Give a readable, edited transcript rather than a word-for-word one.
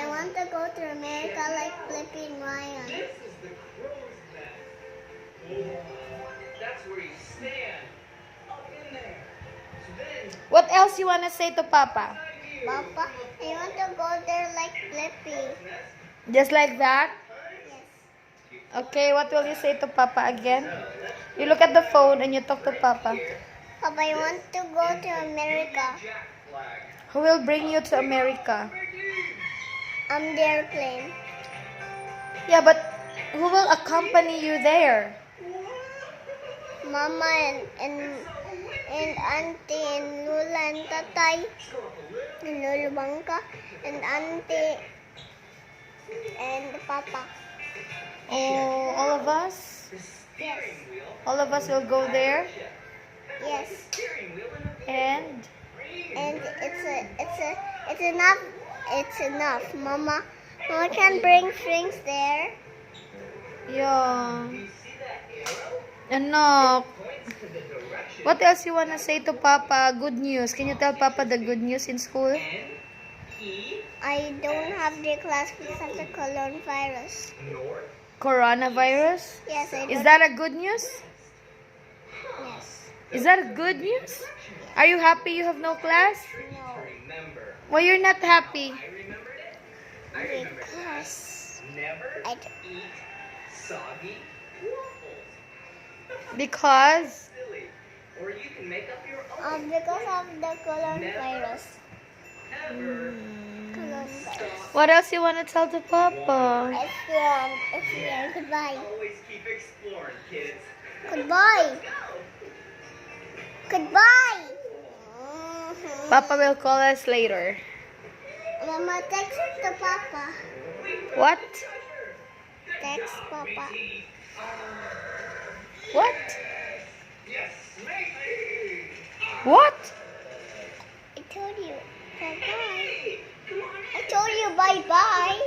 I want to go to America like Flipping Ryan. That's where you stand. Up in there. So then, What else you wanna say to Papa? Papa, I want to go there like Flippy. Just like that? Yes. Okay, what will you say to Papa again? You look at the phone and you talk to Papa. Papa, I want to go to America. Jack flag. Who will bring you to America? I'm the airplane. Yeah, but who will accompany you there? Mama and Auntie and Lula and Tatay and Lolo Bangka and Auntie and Papa. Oh, all of us? Yes. All of us will go there? Yes. And? And it's enough. It's enough. Mama can bring drinks there. Yeah. Anak. What else you wanna say to Papa? Good news. Can you tell Papa the good news in school? I don't have the class because of the coronavirus. Coronavirus? Yes, I don't. Is that a good news? Yes. Is that a good news? Are you happy you have no class? No. Why you're not happy? Because Never I d- eat soggy waffles. Because? Silly. Or you can make up your own. because of the coronavirus. Ever. Coronavirus. What else you wanna tell to Papa? It's goodbye. Always keep exploring, kids. Goodbye. Goodbye. Papa will call us later. Mama, text to Papa. What? Text Papa. What? Yes, mate. What? I told you. Bye bye. Come on. I told you bye bye.